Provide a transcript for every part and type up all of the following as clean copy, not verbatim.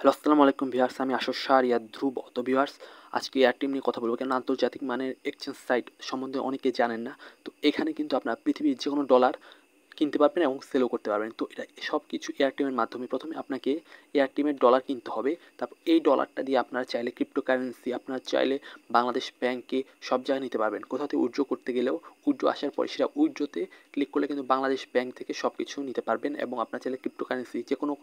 Hello, আসসালামু আলাইকুম viewers. আমি আসর শাহরিয়ার ধ্রুব। তো ভিউয়ার্স, আজকে এয়ারটেল নিয়ে কথা বলবো। কেন আন্তর্জাতিক মানের এক্সচেঞ্জ সাইট সম্বন্ধে অনেকে জানেন না। তো এখানে কিন্তু আপনার পৃথিবীর যে কোনো ডলার কিনতে পারবেন এবং সেলও করতে পারবেন। তো এটা সব কিছু এয়ারটেলের মাধ্যমে। প্রথমে আপনাকে এয়ারটেলের ডলার কিনতে হবে। তারপর এই ডলারটা দিয়ে আপনারা চাইলে ক্রিপ্টোকারেন্সি, আপনারা চাইলে বাংলাদেশ ব্যাংকে সব জায়গায় নিতে পারবেন। কোথাও থেকে উইথড্র করতে গেলেও উইথড্র আসার পরে সেটা উইথড্রতে ক্লিক করলে কিন্তু বাংলাদেশ ব্যাংক থেকে সব কিছু নিতে পারবেন এবং আপনার চাইলে ক্রিপ্টোকারেন্সি যে কোনো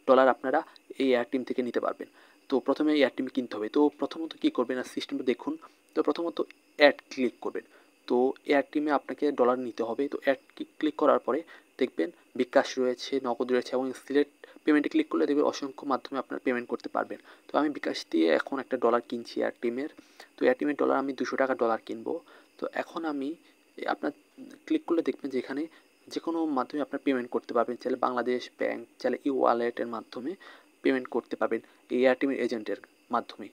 ডলার আপনারা এই এয়ারটেল থেকে নিতে পারবেন। তো প্রথমে এয়ারটেল কিনতে হবে। তো প্রথমত কী করবেন, আর সিস্টেমটা দেখুন। তো প্রথমত অ্যাড ক্লিক করবেন। তো এয়ারটেলে আপনাকে ডলার নিতে হবে। তো অ্যাড ক্লিক করার পরে দেখবেন বিকাশ রয়েছে, নগদ রয়েছে এবং সিলেক্ট পেমেন্টে ক্লিক করলে দেখবেন অসংখ্য মাধ্যমে আপনারা পেমেন্ট করতে পারবেন। তো আমি বিকাশ দিয়ে এখন একটা ডলার কিনছি এয়ারটেলের। তো এয়ারটেলের ডলার আমি 200 টাকা ডলার কিনবো। তো এখন আমি আপনার ক্লিক করলে দেখবেন যে এখানে যে কোনো মাধ্যমে আপনার পেমেন্ট করতে পারবেন। চাইলে বাংলাদেশ ব্যাংক, চাইলে ই ওয়ালেটের মাধ্যমে পেমেন্ট করতে পারবেন এই এয়ারটেল এজেন্টের মাধ্যমে।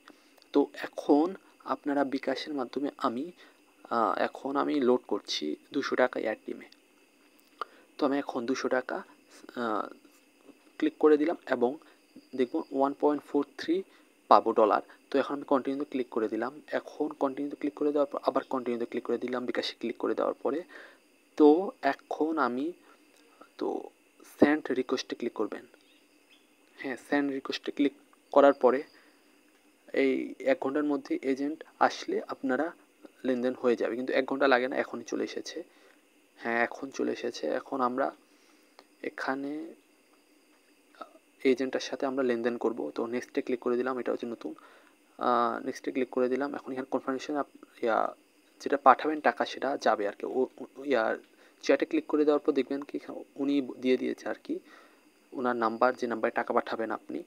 তো এখন আপনারা বিকাশের মাধ্যমে এখন আমি লোড করছি 200 টাকা এয়ারটেলে। তো আমি এখন 200 টাকা ক্লিক করে দিলাম এবং দেখুন 1.43 পাবো ডলার। তো এখন আমি কন্টিনিউতে ক্লিক করে দিলাম। এখন কন্টিনিউতে ক্লিক করে দেওয়ার পর আবার কন্টিনিউতে ক্লিক করে দিলাম বিকাশে ক্লিক করে দেওয়ার পরে। তো এখন আমি তো সেন্ড রিকোয়েস্টে ক্লিক করবেন। হ্যাঁ, সেন্ড রিকোয়েস্টে ক্লিক করার পরে এই 1 ঘন্টার মধ্যে এজেন্ট আসলে আপনারা লেনদেন হয়ে যাবে। কিন্তু 1 ঘন্টা লাগে না, এখনই চলে এসেছে। হ্যাঁ, এখন চলে এসেছে। এখন আমরা এখানে এজেন্টের সাথে আমরা লেনদেন করব। তো নেক্সটে ক্লিক করে দিলাম, এটা হচ্ছে নতুন। নেক্সটে ক্লিক করে দিলাম। এখন এখানে কনফার্মেশন যেটা পাঠাবেন টাকা সেটা যাবে আর কি। চ্যাটে ক্লিক করে দেওয়ার পর দেখবেন কি উনি দিয়ে দিয়েছে আর কি ওনার নাম্বার, যে নাম্বারে টাকা পাঠাবেন আপনি।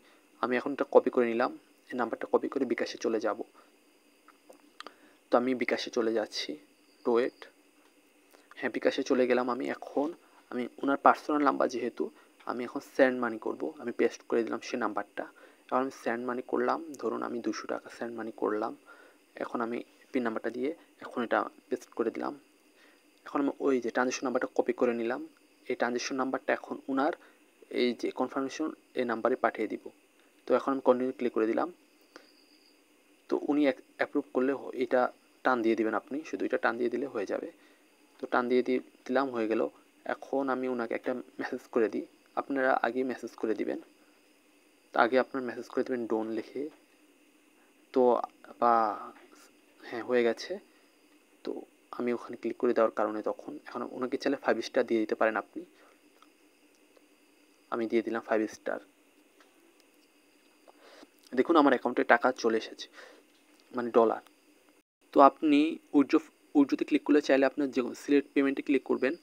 আমি এখন এটা কপি করে নিলাম। এই নাম্বারটা কপি করে বিকাশে চলে যাব। তো আমি বিকাশে চলে যাচ্ছি। To wait. হ্যাঁ, বিকাশে চলে গেলাম আমি। এখন আমি ওনার পার্সোনাল নাম্বার যেহেতু, আমি এখন সেন্ড মানি করব। আমি পেস্ট করে দিলাম সে নাম্বারটা। এখন আমি সেন্ড মানি করলাম। ধরুন আমি 200 টাকা সেন্ড মানি করলাম। এখন আমি পিন নাম্বারটা দিয়ে এখন এটা পেস্ট করে দিলাম। এখন আমি ওই যে ট্রানজ্যাকশন নাম্বারটা কপি করে নিলাম। এই ট্রানজ্যাকশন নাম্বারটা এখন ওনার এই যে কনফার্মেশন এই নাম্বারে পাঠিয়ে দিব। তো এখন আমি কন্টিনিউ ক্লিক করে দিলাম। তো উনি অ্যাপ্রুভ করলে এটা টান দিয়ে দিবেন আপনি, শুধু এটা টান দিয়ে দিলে হয়ে যাবে। তো টান দিয়ে দিলাম, হয়ে গেল। এখন আমি ওনাকে একটা মেসেজ করে দিই। আপনারা আগে মেসেজ করে দিবেন। তো আগে আপনার মেসেজ করে দেবেন ডোন লিখে। তো বা হ্যাঁ, হয়ে গেছে। তো আমি ওখানে ক্লিক করে দেওয়ার কারণে তখন এখন ওনাকে চাইলে 5 স্টার দিয়ে দিতে পারেন আপনি। আমি দিয়ে দিলাম 5 স্টার। দেখুন আমার অ্যাকাউন্টে টাকা চলে এসেছে, মানে ডলার। তো আপনি উইথড্রোতে ক্লিক করলে চাইলে আপনার যে সিলেক্ট পেমেন্টে ক্লিক করবেন।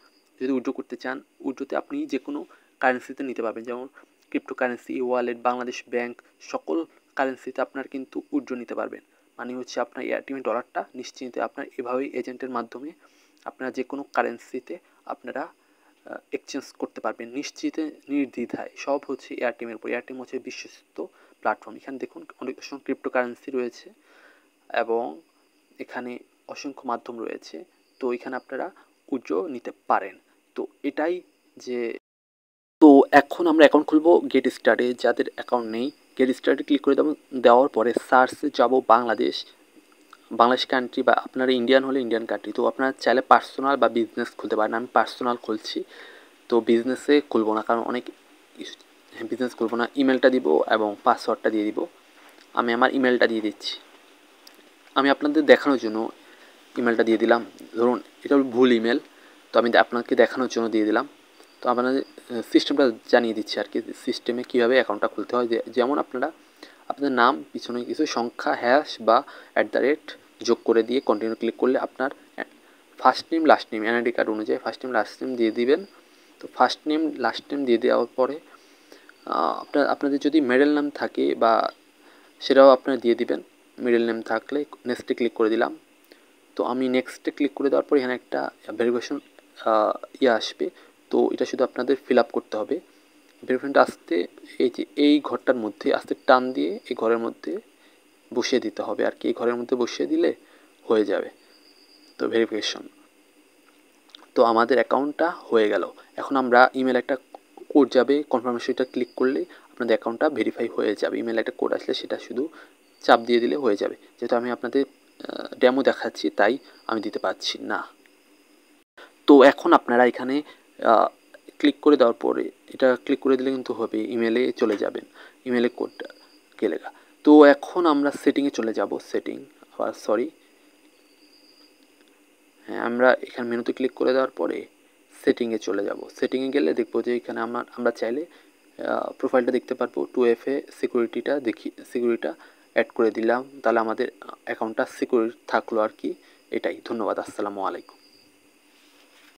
যদি উইথড্র করতে চান, উইথড্রোতে আপনি যে কোনো কারেন্সিতে নিতে পারবেন, যেমন ক্রিপ্টোকারেন্সি, ওয়ালেট, বাংলাদেশ ব্যাংক, সকল কারেন্সিতে আপনার কিন্তু উইথড্র নিতে পারবেন। মানে হচ্ছে আপনার এয়ারটেল ডলারটা নিশ্চিন্তে আপনার এভাবেই এজেন্টের মাধ্যমে আপনারা যে কোনো কারেন্সিতে আপনারা এক্সচেঞ্জ করতে পারবেন নিশ্চিতে, নির্দ্বিধায়। সব হচ্ছে এয়ারটেলের উপর। এয়ারটেল হচ্ছে বিশ্বস্ত প্ল্যাটফর্ম। এখানে দেখুন অনেক ক্রিপ্টোকারেন্সি রয়েছে এবং এখানে অসংখ্য মাধ্যম রয়েছে। তো এখানে আপনারা উইথড্র নিতে পারেন। তো এটাই যে তো এখন আমরা অ্যাকাউন্ট খুলবো গেট স্টার্টে। যাদের অ্যাকাউন্ট নেই, গেট স্টার্টে ক্লিক করে দেওয়ার পরে সার্চে যাব বাংলাদেশ কান্ট্রি, বা আপনারা ইন্ডিয়ান হলে ইন্ডিয়ান কান্ট্রি। তো আপনারা চাইলে পার্সোনাল বা বিজনেস খুলতে পারেন। আমি পার্সোনাল খুলছি। তো বিজনেসে খুলবো না, কারণ অনেক বিজনেস খুলবো না। ইমেলটা দিব এবং পাসওয়ার্ডটা দিয়ে দিব। আমি আমার ইমেলটা দিয়ে দিচ্ছি। আমি আপনাদের দেখানোর জন্য ইমেলটা দিয়ে দিলাম। ধরুন এটা ভুল ইমেল, তো আমি আপনাকে দেখানোর জন্য দিয়ে দিলাম। তো আপনাদের সিস্টেমটা জানিয়ে দিচ্ছি আর কি, সিস্টেমে কীভাবে অ্যাকাউন্টটা খুলতে হয়। যেমন আপনারা আপনাদের নাম, পিছনে কিছু সংখ্যা, হ্যাশ বা @ যোগ করে দিয়ে কন্টিনিউ ক্লিক করলে আপনার first name last name NID card অনুযায়ী ফার্স্ট নেম লাস্ট নেম দিয়ে দিবেন। তো ফার্স্ট নেম লাস্ট নেম দিয়ে দেওয়ার পরে আপনাদের যদি মিডল নেম থাকে বা সেটাও আপনারা দিয়ে দিবেন। মিডল নেম থাকলে নেক্সটে ক্লিক করে দিলাম। তো আমি নেক্সটে ক্লিক করে দেওয়ার পর এখানে একটা ভেরিফিকেশন আসবে। তো এটা শুধু আপনাদের ফিল আপ করতে হবে। ভেরিফিকেশনটা আসতে এই যে এই ঘরটার মধ্যে আস্তে টান দিয়ে এই ঘরের মধ্যে বসিয়ে দিতে হবে আর কি। এই ঘরের মধ্যে বসিয়ে দিলে হয়ে যাবে তো ভেরিফিকেশন। তো আমাদের অ্যাকাউন্টটা হয়ে গেল। এখন আমরা ইমেল একটা কোড যাবে, কনফার্মেশনটা ক্লিক করলে আপনাদের অ্যাকাউন্টটা ভেরিফাই হয়ে যাবে। ইমেলে একটা কোড আসলে সেটা শুধু চাপ দিয়ে দিলে হয়ে যাবে। যেহেতু আমি আপনাদের ডেমো দেখাচ্ছি তাই আমি দিতে পারছি না। তো এখন আপনারা এখানে ক্লিক করে দেওয়ার পরে এটা ক্লিক করে দিলে কিন্তু হবে, ইমেলে চলে যাবেন, ইমেলে কোডটা কে লেখা। তো এখন আমরা সেটিংয়ে চলে যাব, সেটিং হ্যাঁ, আমরা এখানে মেনুতে ক্লিক করে দেওয়ার পরে সেটিংয়ে চলে যাব। সেটিংয়ে গেলে দেখবো যে এখানে আমরা চাইলে প্রোফাইলটা দেখতে পারবো। 2FA সিকিউরিটিটা সিকিউরিটিটা অ্যাড করে দিলাম, তাহলে আমাদের অ্যাকাউন্টটা সিকিউর থাকলো আর কি। এটাই, ধন্যবাদ, আসসালামু আলাইকুম।